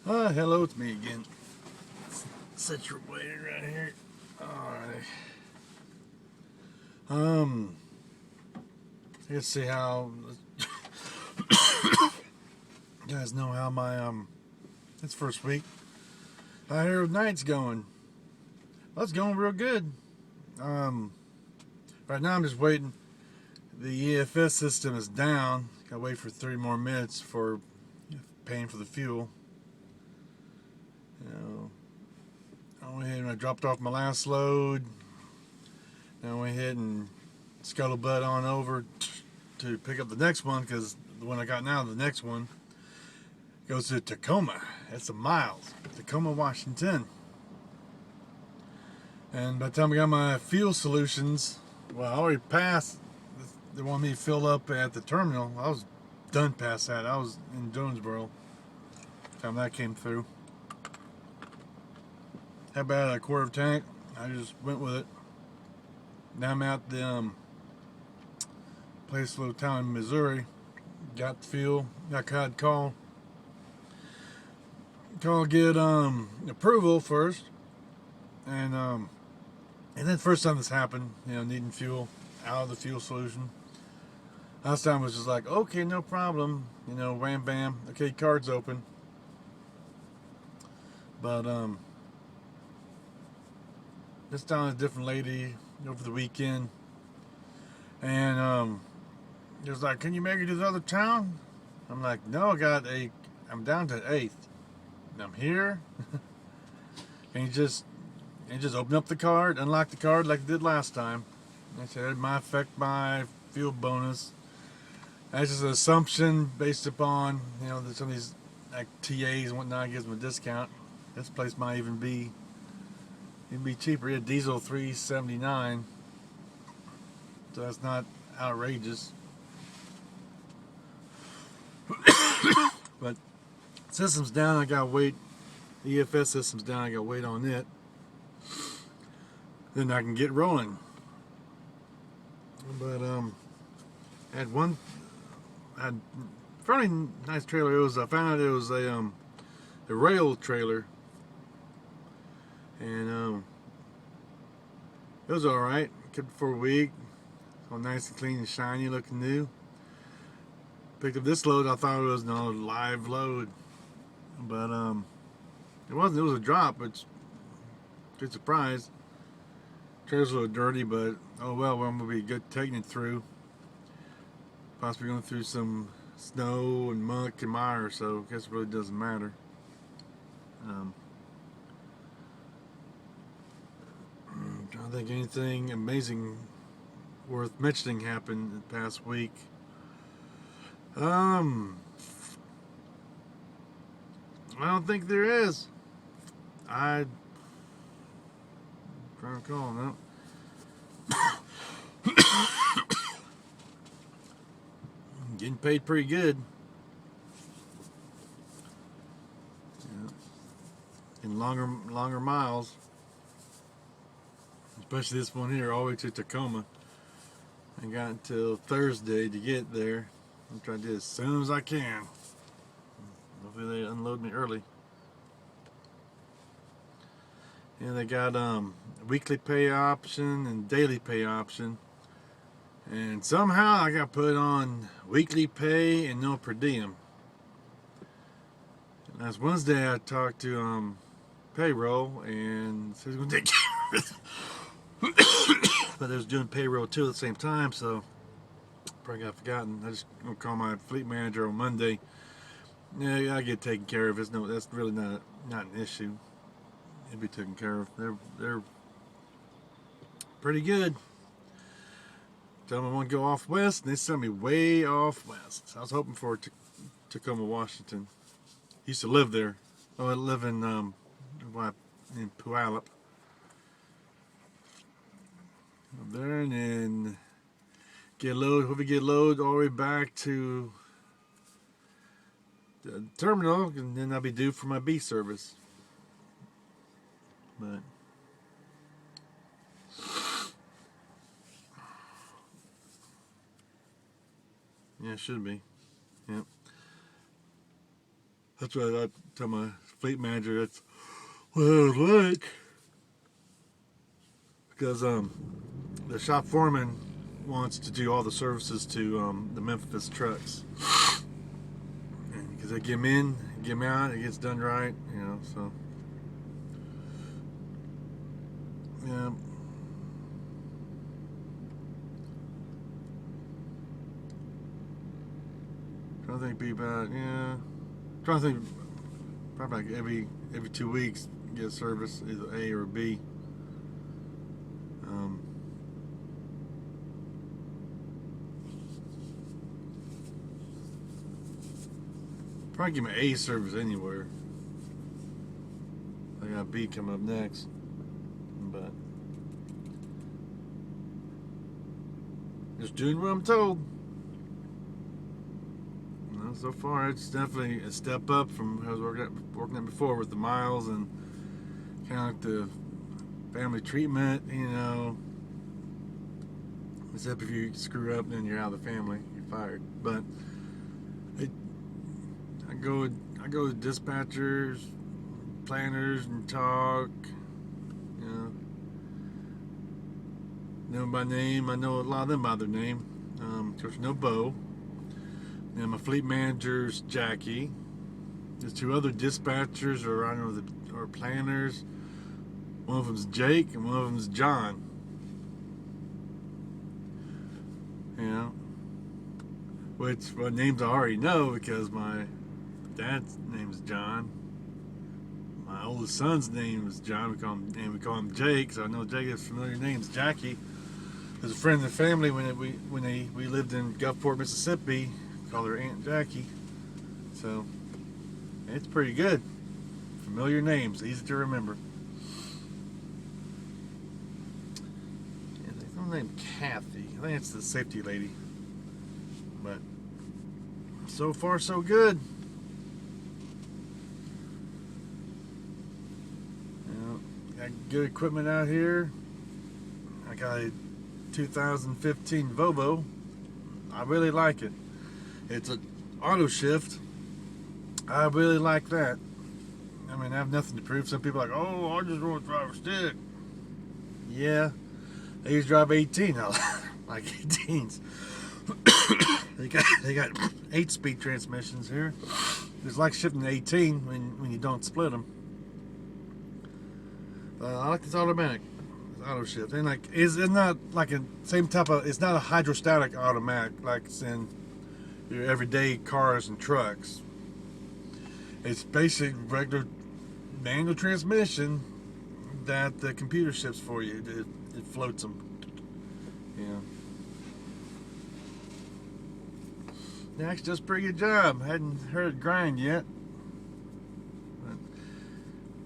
Hello, it's me again. Set your waiter right here. Alright. Let's see how you guys know how my this first week I hear night's going. Well, it's going real good. Right now I'm just waiting. The EFS system is down. Gotta wait for 3 more minutes for paying for the fuel. I went ahead and I dropped off my last load. Then I went ahead and scuttlebutt on over to pick up the next one, because the one I got now, the next one, goes to Tacoma. That's some miles. Tacoma, Washington. And by the time I got my fuel solutions, well, I already passed. They wanted me to fill up at the terminal. I was done past that. I was in Jonesboro by the time that came through. Had about a quarter of a tank. I just went with it. Now I'm at the place, little town in Missouri. Got the fuel. Got to call get approval first, and then first time this happened, needing fuel out of the fuel solution. Last time was just like, okay, no problem, wham bam, okay, card's open. But this time a different lady over the weekend, and it was like, can you make it to the other town? I'm like, no, I'm down to 8th. I'm here. And you just open up the card, unlock the card like I did last time. I said it might affect my fuel bonus. That's just an assumption based upon that some of these like TAs and whatnot gives them a discount. This place might even be cheaper. Yeah, diesel $3.79, so that's not outrageous. But system's down. I gotta wait. The EFS system's down. I gotta wait on it. Then I can get rolling. But I had a fairly nice trailer. I found out it was a rail trailer, and it was all right. Kept it for a week. All nice and clean and shiny, looking new. Picked up this load. I thought it was no live load, but it wasn't. It was a drop, which good surprise. Trailer's a little dirty, but oh well. I'm gonna be good taking it through. Possibly going through some snow and muck and mire, so I guess it really doesn't matter. I'm trying to think anything amazing worth mentioning happened the past week. I don't think there is. I'm trying to call now. Getting paid pretty good. Yeah. In longer miles. Especially this one here, all the way to Tacoma. I got until Thursday to get there. I'm trying to do it as soon as I can. Hopefully they unload me early. And they got weekly pay option and daily pay option. And somehow I got put on weekly pay and no per diem. Last Wednesday I talked to payroll and said he was going to take care of it. But they was doing payroll too at the same time, so probably got forgotten. I just gonna call my fleet manager on Monday. Yeah, I get taken care of. That's really not an issue. It'll be taken care of. They're pretty good. Tell them I want to go off west, and they sent me way off west. I was hoping for Tacoma, Washington. Used to live there. Oh, I live in Puyallup. There, and then hope we get load all the way back to the terminal, and then I'll be due for my B service. But yeah, it should be. Yep. That's what I tell my fleet manager. That's what I was like. Because the shop foreman wants to do all the services to the Memphis trucks. Because they get them in, get them out, it gets done right, so. Yeah. Trying to think, be about, trying to think, probably like every 2 weeks get a service, either A or B. Probably give me A service anywhere. I got B coming up next, but just doing what I'm told. So far, it's definitely a step up from what I was working at before with the miles and kind of like the family treatment, Except if you screw up, then you're out of the family, you're fired. But I go to dispatchers, planners, and talk. Know them by name. I know a lot of them by their name. Of course, no Bo. And my fleet manager's Jackie. There's 2 other dispatchers, or planners. One of them's Jake, and one of them's John. Which names I already know because my dad's name is John. My oldest son's name is John. We call him Jake, so I know Jake has familiar names. Jackie is a friend of the family when we lived in Gulfport, Mississippi. Call her Aunt Jackie. So it's pretty good. Familiar names, easy to remember. And there's no name Kathy. I think it's the safety lady. But so far so good. Got good equipment out here. I got a 2015 Volvo. I really like it. It's an auto shift. I really like that. I mean, I have nothing to prove. Some people are like, oh, I just want to drive a stick. Yeah, I used to drive 18. I like 18s. they got 8-speed transmissions here. It's like shifting to 18 when you don't split them. I like this automatic. Auto shift. And it's not like a same type of. It's not a hydrostatic automatic like it's in your everyday cars and trucks. It's basic regular manual transmission that the computer ships for you. It floats them. It actually does a pretty good job. Hadn't heard it grind yet. But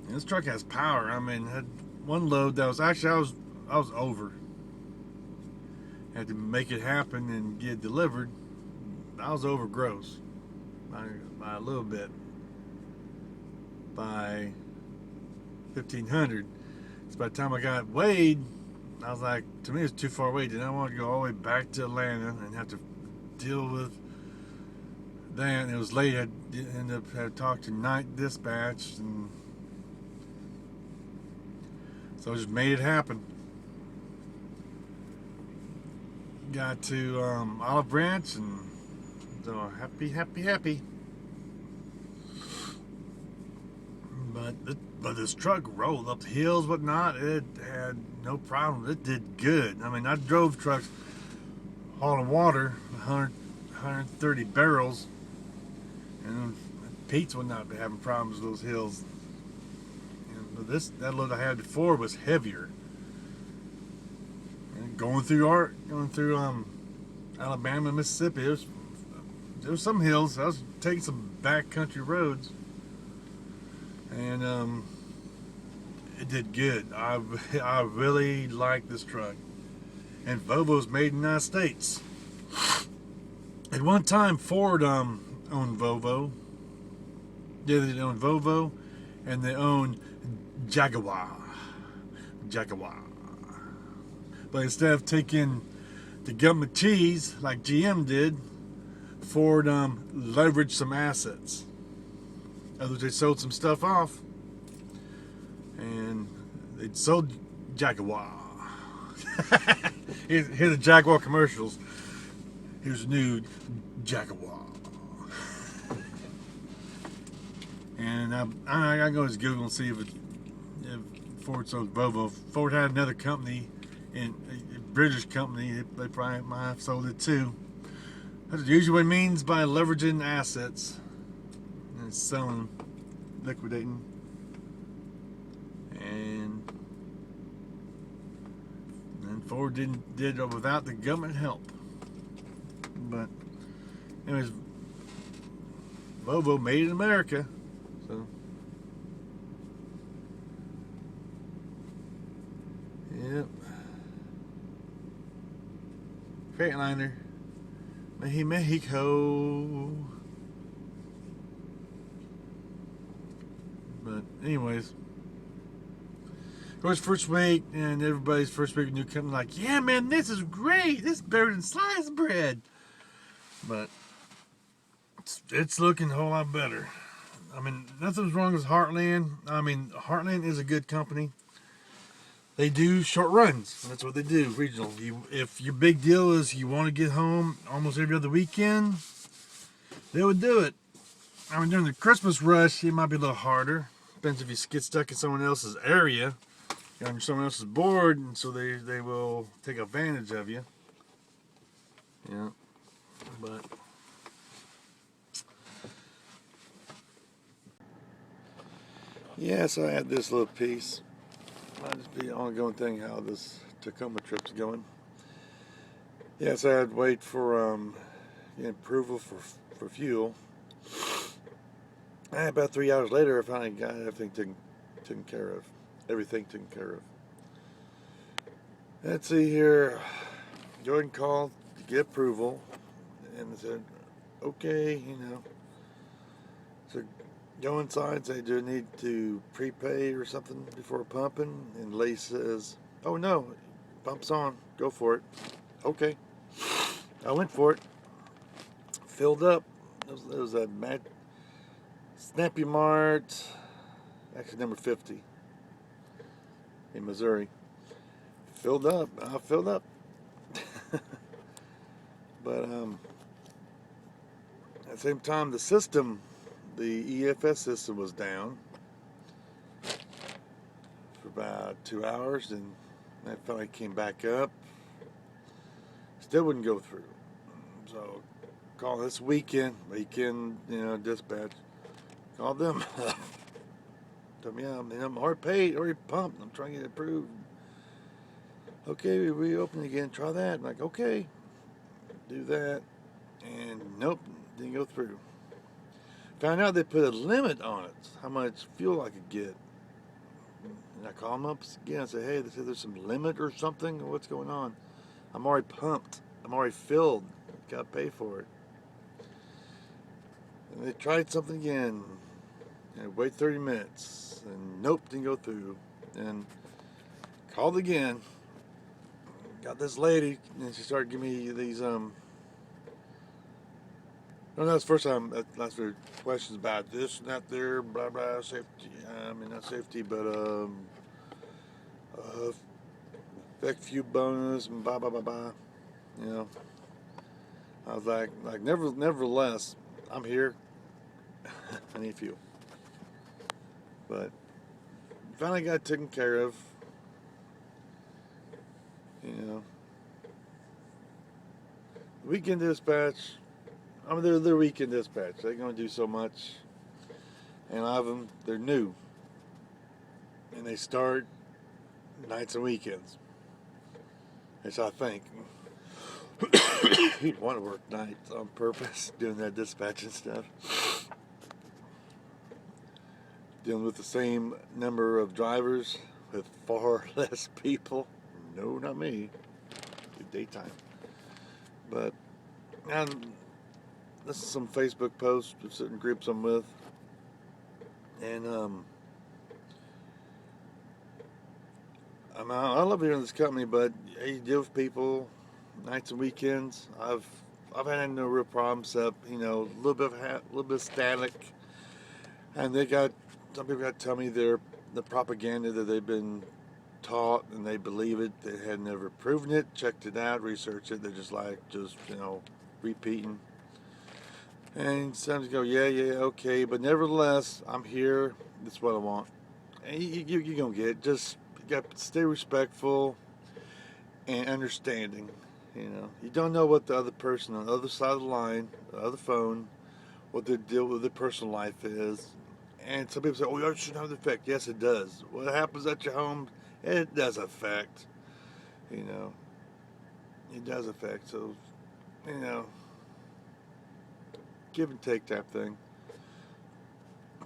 this truck has power. I mean, had one load that was actually I was over. Had to make it happen and get it delivered. I was over gross by a little bit, by 1,500. So by the time I got weighed, I was like, to me it's too far away. Did I want to go all the way back to Atlanta and have to deal with that? And it was late. I ended up having to talk to night dispatch, and so I just made it happen. Got to Olive Branch, and so happy. But this truck rolled up the hills, whatnot. It had no problem. It did good. I mean, I drove trucks hauling water, 130 barrels, and Pete's would not be having problems with those hills. And that load I had before was heavier. And going through Alabama, Mississippi, there was some hills. I was taking some backcountry roads, and it did good. I really like this truck. And Volvo's made in the United States. At one time, Ford owned Volvo. Yeah, they owned Volvo, and they owned Jaguar. But instead of taking the government cheese like GM did, Ford leveraged some assets. Others they sold some stuff off, and they sold Jaguar. Here's the Jaguar commercials. Here's a new Jaguar. And I gotta go to Google and see if Ford sold Volvo. Ford had another company, a British company. They probably might have sold it too. That's usually what it means by leveraging assets and selling, liquidating. And Ford did it without the government help. But anyways, Volvo made in America. So yep. Freightliner, Mexico. But anyways, of course, first week, and everybody's first week of new company, like, yeah, man, this is great. This is better than sliced bread. But it's looking a whole lot better. I mean, nothing's wrong with Heartland. I mean, Heartland is a good company. They do short runs. That's what they do, regional. If your big deal is you want to get home almost every other weekend, they would do it. I mean, during the Christmas rush, it might be a little harder. Depends if you get stuck in someone else's area, you're on someone else's board, and so they will take advantage of you. Yeah, but yes, I had this little piece. Might just be an ongoing thing how this Tacoma trip's going. Yes, I had to wait for approval for fuel. And about 3 hours later, I finally got everything taken care of. Everything taken care of. Let's see here. Jordan called to get approval, and they said, "Okay, So go inside. Say, do I need to prepay or something before pumping?" And Lee says, "Oh no, pump's on. Go for it." Okay. I went for it. Filled up. It was a Snappy Mart, actually number 50 in Missouri. Filled up. I filled up. But at the same time, the system, the EFS system, was down for about 2 hours, and that finally came back up. Still wouldn't go through. So call this weekend, dispatch. Called them. Told me, I'm already pumped. I'm trying to get it approved. Okay, we reopen again. Try that. I'm like, okay, do that, and nope, didn't go through. Found out they put a limit on it, how much fuel I could get. And I call them up again. I say, hey, they said there's some limit or something. What's going on? I'm already pumped. I'm already filled. Got to pay for it. And they tried something again. And wait 30 minutes. And nope, didn't go through. And called again. Got this lady, and she started giving me these, no, that's the first time that's for questions about this and that there, blah, blah, safety. Not safety, but, effect few bonus, and blah, blah, blah, blah. I was like, nevertheless, I'm here. I need fuel. But finally got taken care of. Weekend dispatch. They're weekend dispatch. They're going to do so much. And a lot of them, they're new. And they start nights and weekends. Which I think. You'd want to work nights on purpose, doing that dispatching stuff. Dealing with the same number of drivers with far less people. No, not me. Daytime. But, and this is some Facebook posts of certain groups I'm with. And, I love hearing this company, but you deal with people nights and weekends. I've had no real problems except, a little bit of static. And some people got to tell me the propaganda that they've been taught and they believe it. They had never proven it, checked it out, researched it. They're just repeating. And some go, yeah, okay, but nevertheless, I'm here. That's what I want. And you're going to get it. Just got to stay respectful and understanding. You don't know what the other person on the other side of the line, the other phone, what their deal with their personal life is. And some people say, oh, that shouldn't have an effect. Yes, it does. What happens at your home, it does affect. It does affect. So, give and take type thing.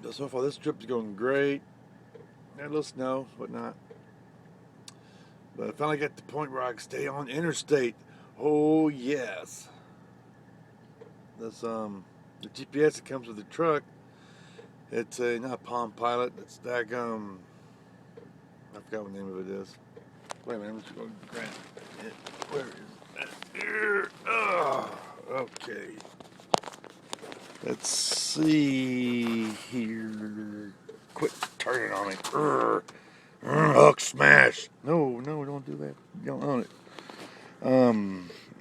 But so far, this trip's going great. Had a little snow, whatnot. But I finally got to the point where I can stay on interstate. Oh, yes. This, the GPS that comes with the truck, it's not Palm Pilot, it's I forgot what the name of it is. Wait a minute, I'm just going to grab it. Where is that? Here. Oh, okay. Let's see here. Quit turning on me. Hook smash. No, don't do that. You don't own it.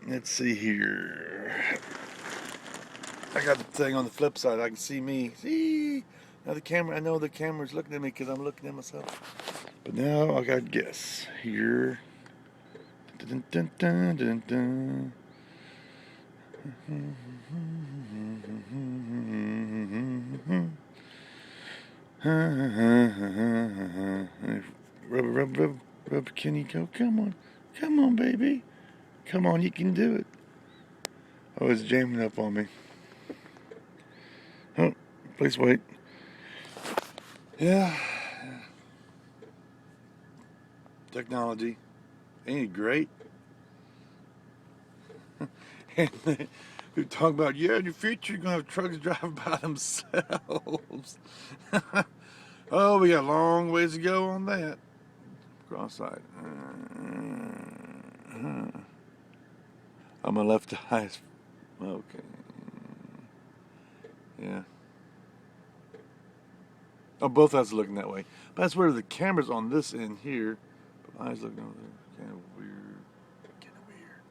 Let's see here. I got the thing on the flip side. I can see me. See? Now the camera, I know the camera's looking at me because I'm looking at myself. But now I got to guess here. Dun, dun, dun, dun, dun. Rub, can you go? Come on, baby. Come on, you can do it. Oh, it's jamming up on me. Oh, please wait. Yeah. Technology. Ain't it great? And we talk about, in the future you're going to have trucks driving by themselves. Oh, we got a long ways to go on that. Cross-eyed. On my left eye. Okay. Yeah. Oh, both eyes are looking that way. But that's where the camera's on this end here. But my eyes looking over there. Kind of weird.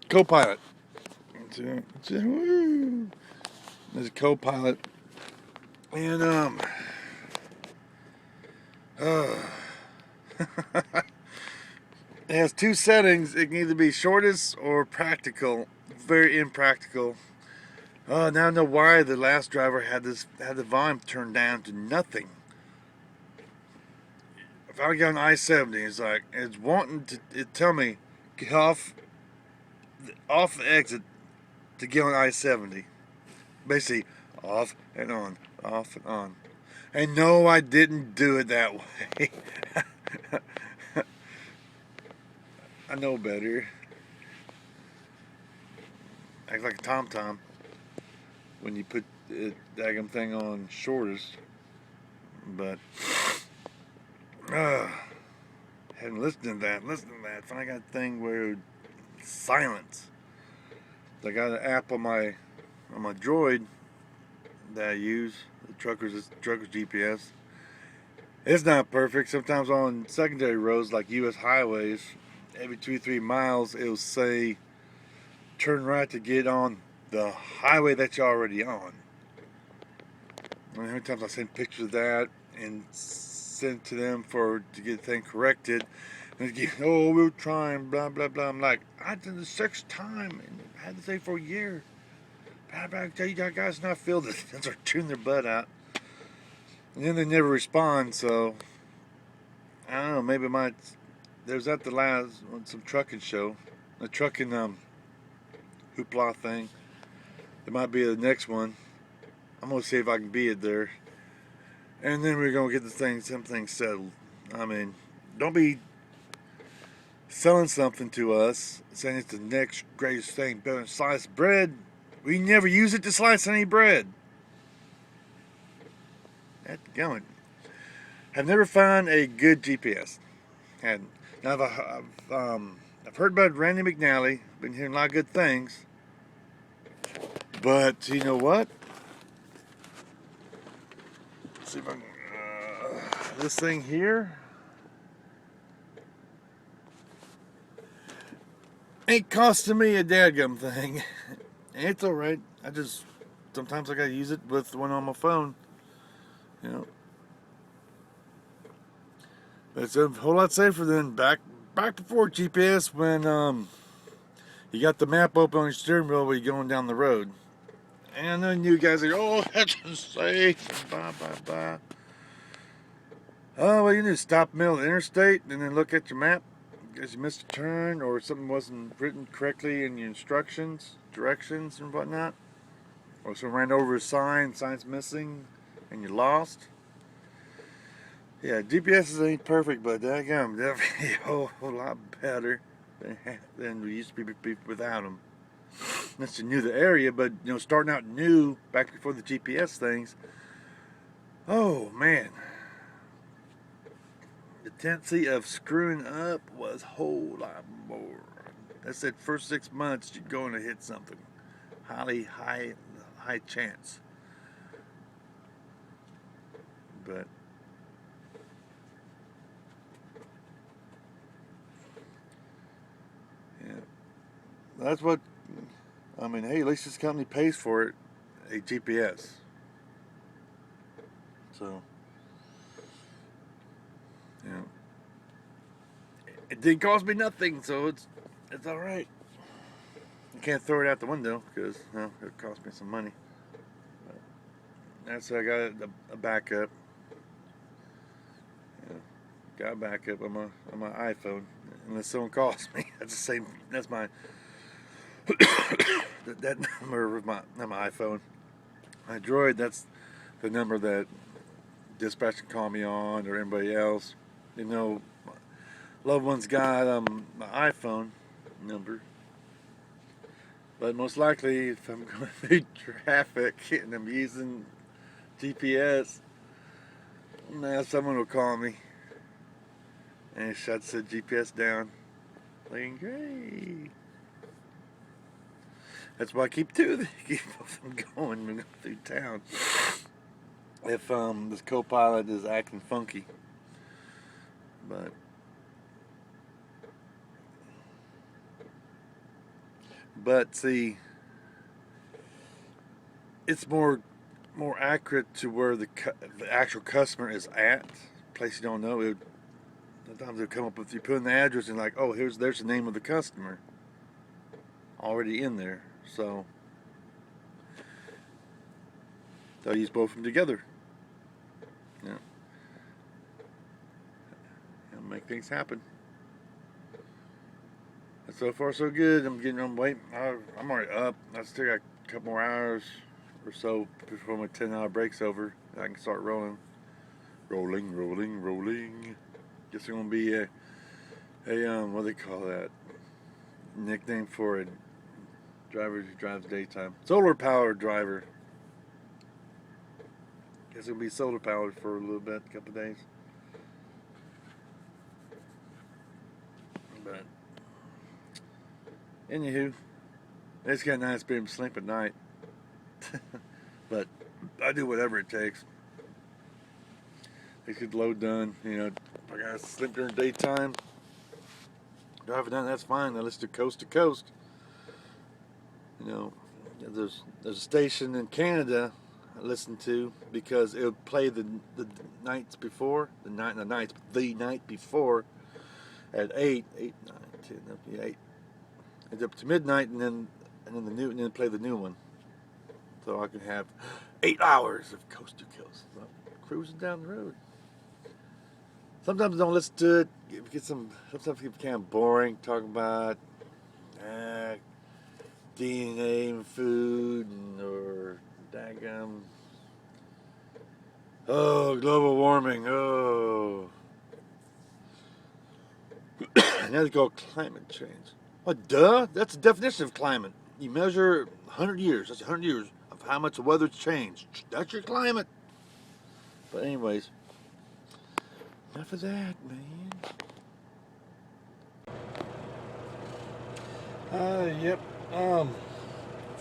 Co-pilot. There's a co-pilot. And, it has two settings. It can either be shortest or practical. Very impractical. Now I know why the last driver had the volume turned down to nothing. If I get on I-70, it's wanting to tell me get off the exit to get on I-70. Basically, off and on, off and on. And no, I didn't do it that way. I know better. Act like a tom-tom when you put the daggum thing on shortest. But hadn't listened to that. Finally got a thing where silence. I got an app on my Droid that I use, the trucker's GPS. It's not perfect. Sometimes on secondary roads like U.S. highways, every 2-3 miles it'll say turn right to get on the highway that you're already on. I mean, how many times I send pictures of that and send to them to get the thing corrected. And they go, oh, we're trying, blah, blah, blah. I'm like, I did the 6th time and I had to say for a year. I tell you guys not feel this. They start chewing their butt out. And then they never respond, so I don't know, maybe there's at the last some trucking show. A trucking hoopla thing. There might be the next one. I'm gonna see if I can be it there. And then we're gonna get some things settled. I mean, don't be selling something to us, saying it's the next greatest thing, better than sliced bread. We never use it to slice any bread. That's going. I've never found a good GPS. Now I've heard about Randy McNally. Been hearing a lot of good things. But you know what? see if I can, this thing here ain't costing me a dadgum thing. It's alright. Sometimes I gotta use it with one on my phone. You know. It's a whole lot safer than back before GPS when you got the map open on your steering wheel while you're going down the road. And then you guys are, oh, that's unsafe. Blah, blah, blah. Oh, well, you need to stop in the middle of the interstate and then look at your map because you missed a turn or something wasn't written correctly in your directions and whatnot. Or someone ran over a sign's missing, and you're lost. Yeah, GPS ain't perfect, but daggum, definitely a whole lot better than we used to be without them. Unless you knew the area, but you know, starting out new back before the GPS things. Oh man, the tendency of screwing up was a whole lot more. I said first 6 months you're going to hit something, high chance. But yeah, that's what I mean. Hey, at least this company pays for it, a GPS. So, yeah, it didn't cost me nothing, so it's all right. You can't throw it out the window because it cost me some money. But that's I got a backup. Yeah, got a backup on my iPhone. Unless someone calls me, that's the same. That's my that number with not my iPhone. My Droid. That's the number that dispatch can call me on or anybody else. You know, loved one's got my iPhone number. But most likely, if I'm going through traffic and I'm using GPS, now someone will call me and it shuts the GPS down. Playing great. That's why I keep them going when I go through town. If this co-pilot is acting funky, but see, it's more accurate to where the actual customer is at. Place you don't know. Sometimes they'll come up with you put in the address and like, oh, there's the name of the customer already in there. So they'll use both of them together. Yeah. And make things happen. And so far so good. I'm already up. I still got a couple more hours or so before my 10-hour break's over. I can start rolling. Rolling. Guess it's gonna be a what do they call that? Nickname for a driver who drives daytime. Solar powered driver. Guess it'll be solar powered for a little bit, a couple of days. But anywho, it's got nice being able to sleep at night. But I do whatever it takes. They get load done, you know. If I gotta sleep during daytime, driving down, that's fine. I listen to coast to coast. You know, there's a station in Canada I listen to because it would play the night before at 8, 9, 10, 8. It's up to midnight, and then play the new one, so I can have 8 hours of coast to coast, so cruising down the road. Sometimes I don't listen to it. Sometimes it gets kind of boring talking about DNA and food or daggum. Oh, global warming. Oh. Now they call climate change. Well, duh. That's the definition of climate. You measure 100 years. That's 100 years of how much the weather's changed. That's your climate. But anyways, enough of that, man. Yep.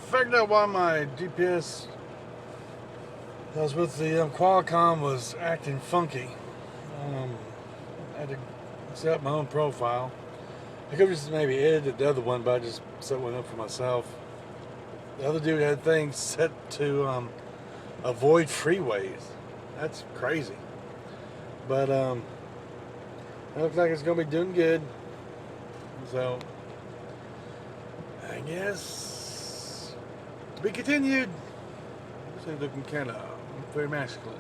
Figured out why my GPS I was with the Qualcomm was acting funky. I had to set up my own profile. I could have just maybe edited the other one, but I just set one up for myself. The other dude had things set to avoid freeways. That's crazy. But it looks like it's going to be doing good. So, I guess to be continued. It's looking kind of very masculine.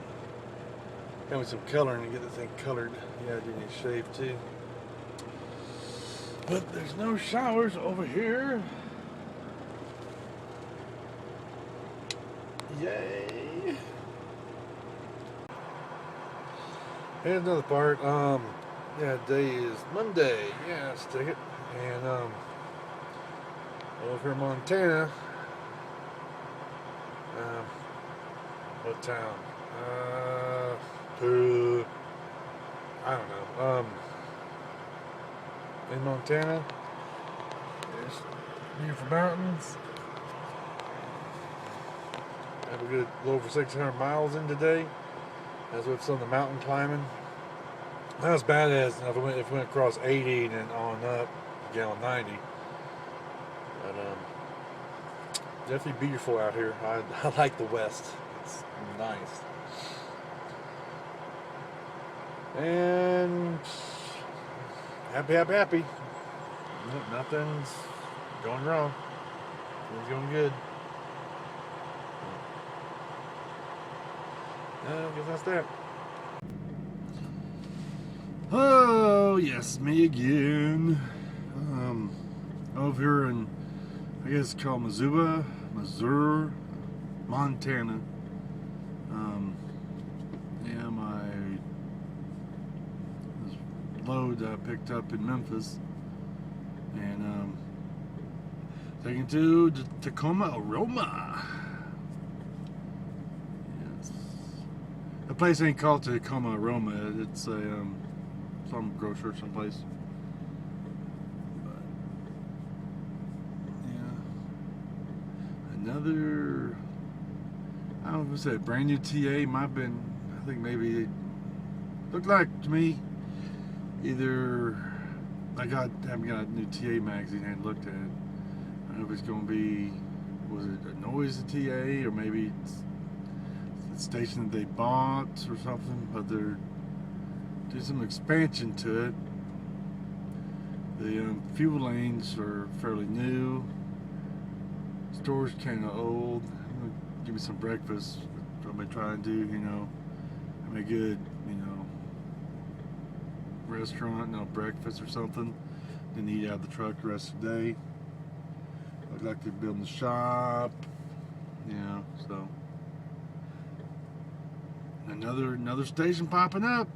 Got me some coloring to get the thing colored. Yeah, I do need to shave too. But there's no showers over here. Yay! Here's another part. Yeah, today is Monday. Yeah, let's take it. And over here in Montana. What town? I don't know. In Montana, there's beautiful mountains. Have a good little over 600 miles in today. That's what's on the mountain climbing. Not as bad as if we went across 80 and then on up, again on 90. But definitely beautiful out here. I like the West. It's nice. And happy. Nothing's going wrong. Everything's going good. I guess that's that. Oh, yes, me again. Over here in, I guess it's called Missouri, Montana. Yeah, my load I picked up in Memphis, and taken to Tacoma, Aroma. Yes, the place ain't called Tacoma, Aroma. It's a some grocer someplace. But yeah, another. I don't know if it's a brand new TA. Might have been. I think maybe it looked like to me. Either I haven't got a new TA magazine. I hadn't looked at it. I don't know if it's going to be. Was it a noise TA or maybe it's the station that they bought or something? But they're doing some expansion to it. The fuel lanes are fairly new. Store's kind of old. Give me some breakfast. What I'm gonna try and do, have a good, restaurant, breakfast or something. Then eat out of the truck the rest of the day. Look like they're building a shop. So another station popping up.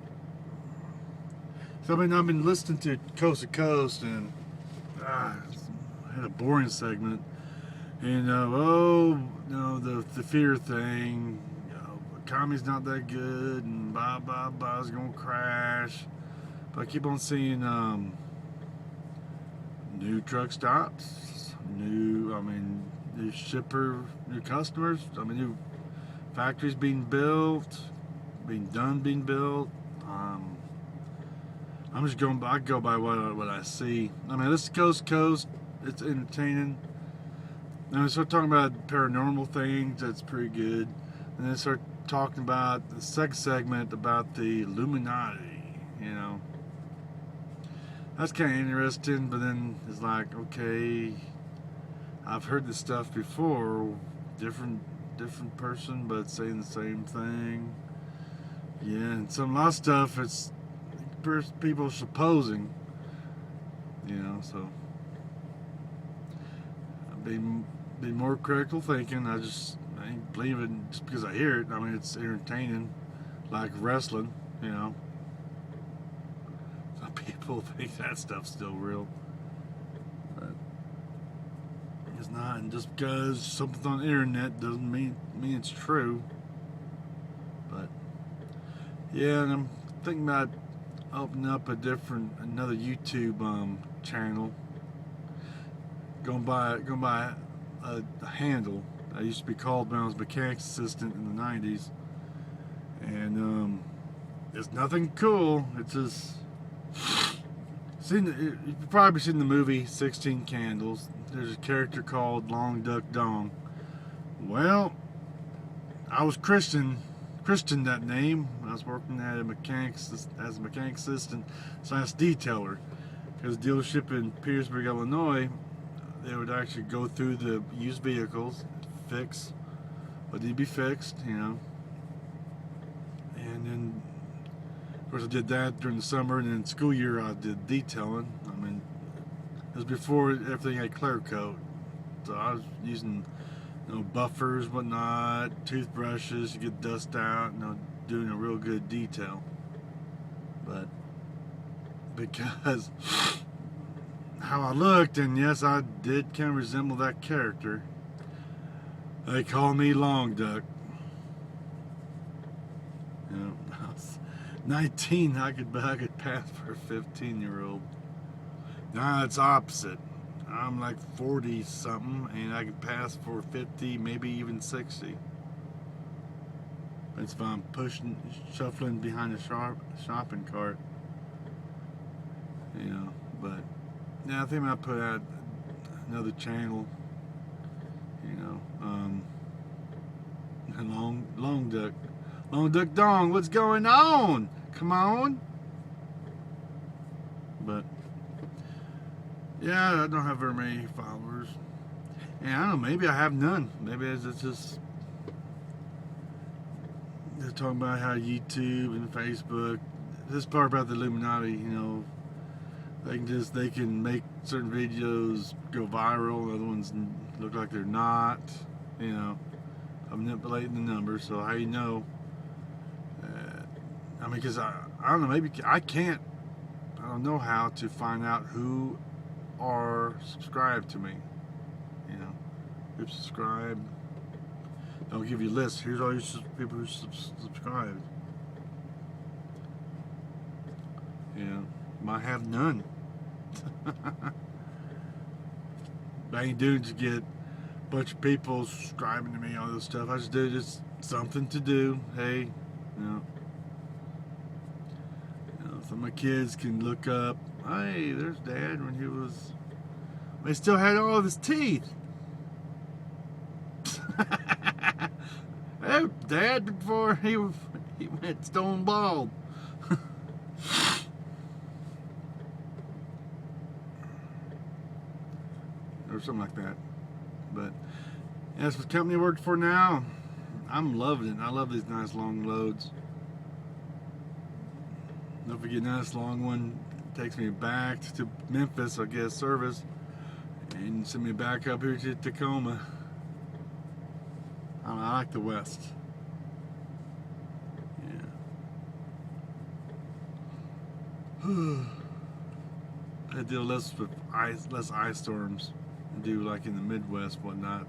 So I've been listening to Coast to Coast, and I had a boring segment. And the fear thing, the economy's not that good, and blah is gonna crash. But I keep on seeing new truck stops, new shipper, new customers. New factories being built, being built. I'm just going. I go by what I see. This is Coast to Coast. It's entertaining. And we start talking about paranormal things. That's pretty good. And then start talking about the second segment about the Illuminati. That's kind of interesting. But then it's like, okay, I've heard this stuff before. Different person, but saying the same thing. Yeah, and a lot of stuff. It's people supposing. So I've been more critical thinking. I ain't believe it just because I hear it. It's entertaining, like wrestling. Some people think that stuff's still real, but it's not. And just because something's on the internet doesn't mean it's true. But yeah, and I'm thinking about opening up another YouTube channel. Going by a handle I used to be called when I was a mechanics assistant in the 90s. And it's nothing cool. It's just you've probably seen the movie 16 Candles. There's a character called Long Duck Dong. Well, I was Christian that name. I was working at a mechanic assistant / detailer. Because the dealership in Petersburg, Illinois, they would actually go through the used vehicles, fix what need to be fixed, And then, of course, I did that during the summer, and then school year I did detailing. I mean, it was before everything had clear coat, so I was using, buffers, whatnot, toothbrushes to get dust out, doing a real good detail. But because how I looked, and yes, I did kind of resemble that character, they called me Long Duck. I was 19, I could pass for a 15-year-old. Now it's opposite. I'm like 40 something, and I could pass for 50, maybe even 60. That's if I'm shuffling behind a shopping cart. But yeah, I think I put out another channel. And Long Duck Dong, what's going on? Come on. But yeah, I don't have very many followers. And I don't know, maybe I have none. Maybe it's just they're talking about how YouTube and Facebook, this part about the Illuminati, they can make certain videos go viral, other ones look like they're not, I'm manipulating the numbers. So how because I don't know, maybe I don't know how to find out who are subscribed to me, who subscribed. They'll give you lists. Here's all your people who subscribed. Might have none. I ain't doing to get a bunch of people subscribing to me, all this stuff. I just did just something to do. Hey, some of my kids can look up, hey, there's Dad when he still had all of his teeth. Hey, Dad, before he went stone bald. Or something like that. But that's what company I work for now. I'm loving it. I love these nice long loads. Don't forget, nice long one takes me back to Memphis, I guess, service, and send me back up here to Tacoma. I like the West. Yeah. I deal less with less ice storms. I do like in the Midwest, whatnot.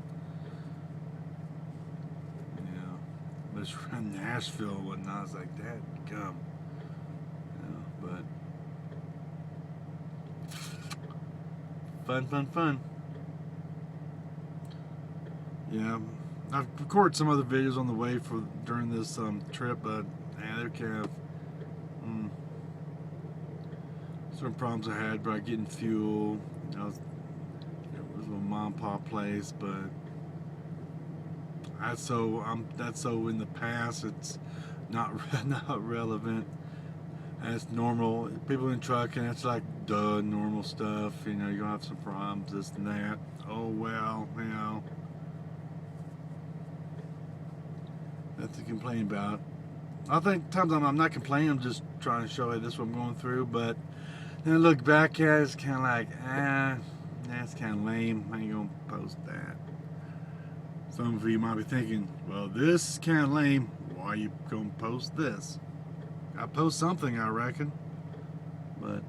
But it's around Nashville, whatnot. It's like that. Come. But fun. Yeah, I've recorded some other videos on the way during this trip, but they're kind of certain problems I had by getting fuel. It was a little mom and pop place, but that's so in the past. It's not relevant. That's normal. People in trucking, it's like normal stuff. You're gonna have some problems, this and that. Oh well, nothing to complain about. I think times I'm not complaining. I'm just trying to show you this is what I'm going through. But then I look back at it, it's kind of like, that's kind of lame. I ain't gonna post that. Some of you might be thinking, well, this is kind of lame. Why are you gonna post this? I post something, I reckon. But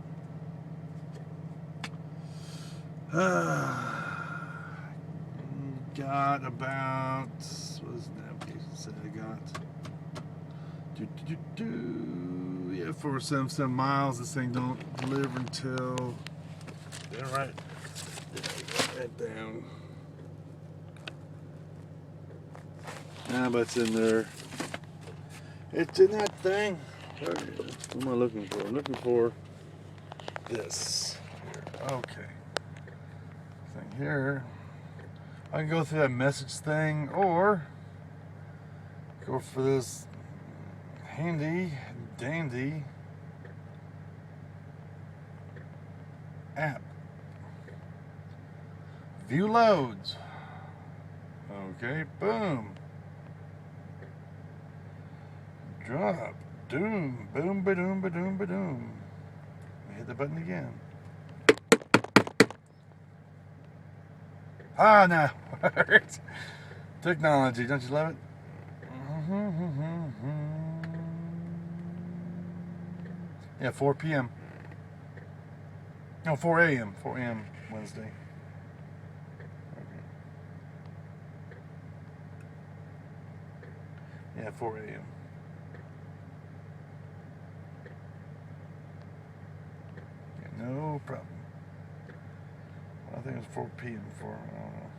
got about, what was the navigation said I got? 477 miles. This thing don't deliver until, write that down. But it's in there. It's in that thing. What am I looking for? I'm looking for this. Here. Okay. Thing here. I can go through that message thing or go for this handy dandy app. View loads. Okay, boom. Drop. Doom. Boom, ba-doom, ba-doom, ba-doom. Hit the button again. Ah, no. Technology, don't you love it? Yeah, 4 p.m. No, 4 a.m. 4 a.m. Wednesday. Okay. Yeah, 4 a.m. Yeah, no problem. I think it was 4 p.m. before. I don't know.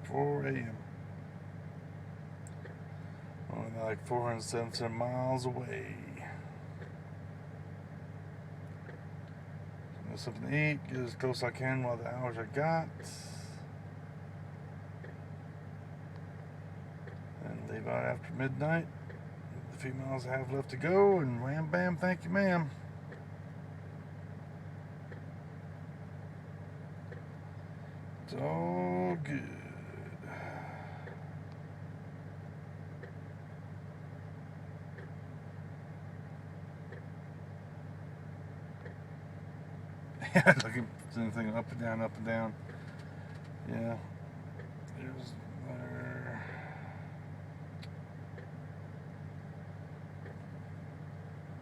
4 a.m. Only like 477 miles away. Get something to eat, get as close as I can while the hours I got. And leave out after midnight. The few miles I have left to go, and wham bam, thank you ma'am. It's all good. Yeah, looking anything up and down, up and down. Yeah. There's there.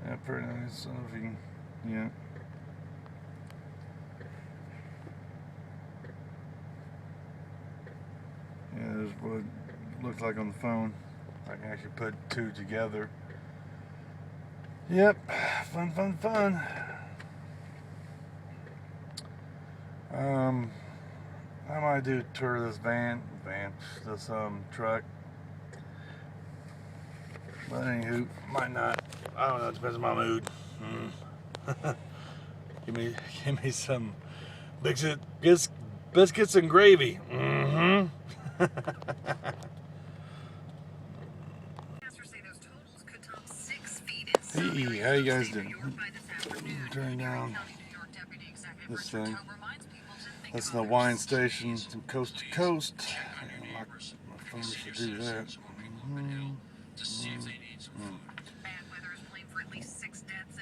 Yeah, pretty nice. I don't know if you can, yeah. Yeah, there's what it looks like on the phone. I can actually put two together. Yep, fun, fun, fun. I might do a tour of this this truck. But anywho, might not. I don't know, it depends on my mood. Give me some biscuits and gravy. Hey, how you guys doing? Turn down this thing. That's the wine station from coast to coast. My phone should do that.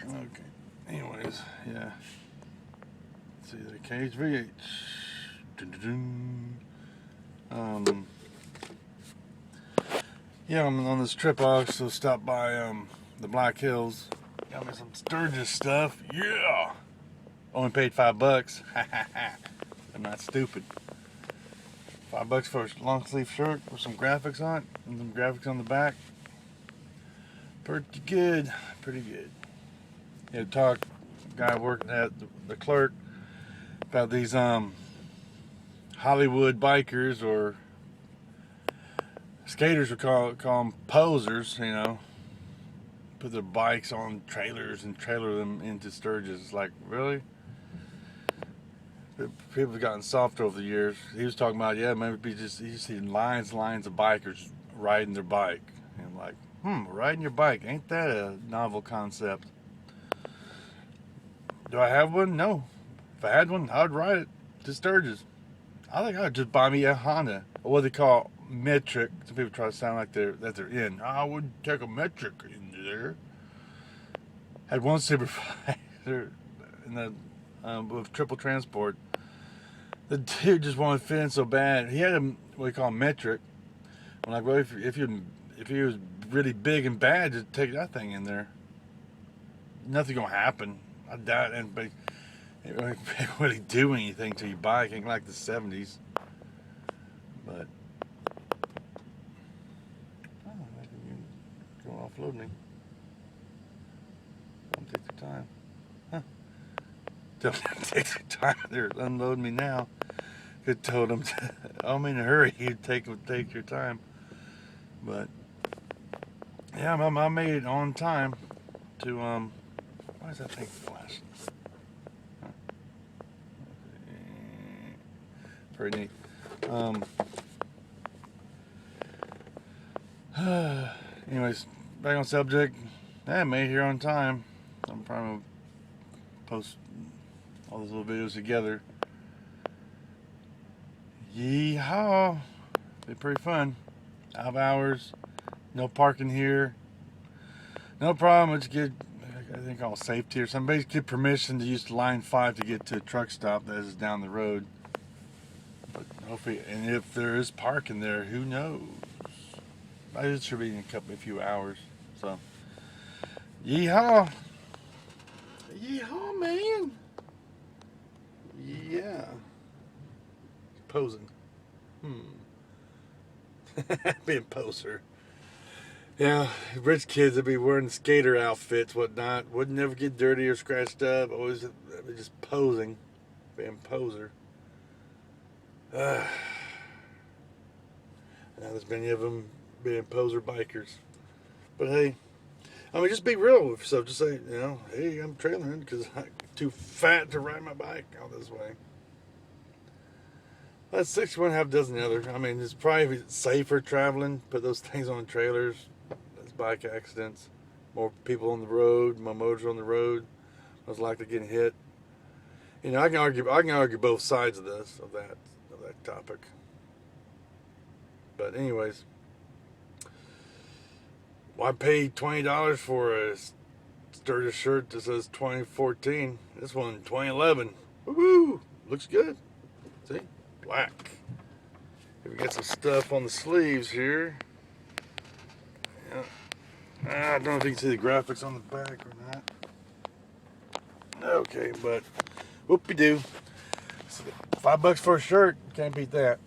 Okay. Anyways, yeah. Let's see the Cage VH. Yeah, I'm on this trip. I also stopped by the Black Hills. Got me some Sturgis stuff. Yeah. Only paid $5. I'm not stupid. $5 for a long sleeve shirt with some graphics on it and some graphics on the back. Pretty good. Pretty good. Yeah, talk guy working at the clerk about these Hollywood bikers, or skaters would call them posers, you know. Put their bikes on trailers and trailer them into Sturgis. It's like, really? People have gotten soft over the years. He was talking about, yeah, maybe you see lines of bikers riding their bike. And I'm like, riding your bike, ain't that a novel concept? Do I have one? No. If I had one, I would ride it to Sturgis. I think I'd just buy me a Honda, or what they call metric. Some people try to sound like they're in. I wouldn't take a metric into there. Had one supervisor in the with triple transport. The dude just wanted to fit in so bad. He had a what we call metric. I'm like, well, if he was really big and bad, just take that thing in there. Nothing gonna happen. I doubt anybody really do anything to your bike. Ain't like the 70s. But I think you can go offload me. Don't take their time. Huh. Don't take their time. They're unloading me now. Could told him, I'm in a hurry. You take your time. But yeah, I made it on time to why is that thing flashing? Huh. Pretty neat. Anyways, back on subject. Yeah, I made it here on time. I'm probably gonna post all those little videos together. Yeehaw! Be pretty fun. 5 hours, no parking here. No problem. Let's get, I think, all safety or somebody get permission to use line 5 to get to a truck stop that is down the road. But hopefully, and if there is parking there, who knows? It should be in a few hours. So, yeehaw! Yeehaw, man! Yeah. Posing. Being poser. Yeah, rich kids would be wearing skater outfits, whatnot. Would never get dirty or scratched up. Always just posing. Being poser. Now there's many of them being poser bikers. But hey, I mean, just be real with yourself. Just say, hey, I'm trailing because I'm too fat to ride my bike out this way. That's 6.5 dozen other. I mean, it's probably safer traveling. Put those things on trailers. There's bike accidents. More people on the road. More motors on the road. Most likely getting hit. I can argue both sides of that topic. But anyways, why pay $20 for a sturdy shirt that says 2014? This one 2011. Woo! Looks good. See? Black. We got some stuff on the sleeves here. Yeah. I don't know if you can see the graphics on the back or not. Okay, but whoop-de-doo. So $5 for a shirt, can't beat that.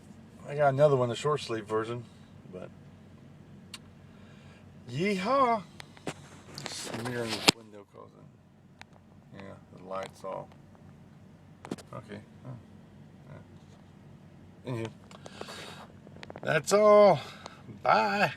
I got another one, the short sleeve version, but yeehaw! Mirror in the window causing. Yeah, the lights all. Okay. Anywho, that's all. Bye.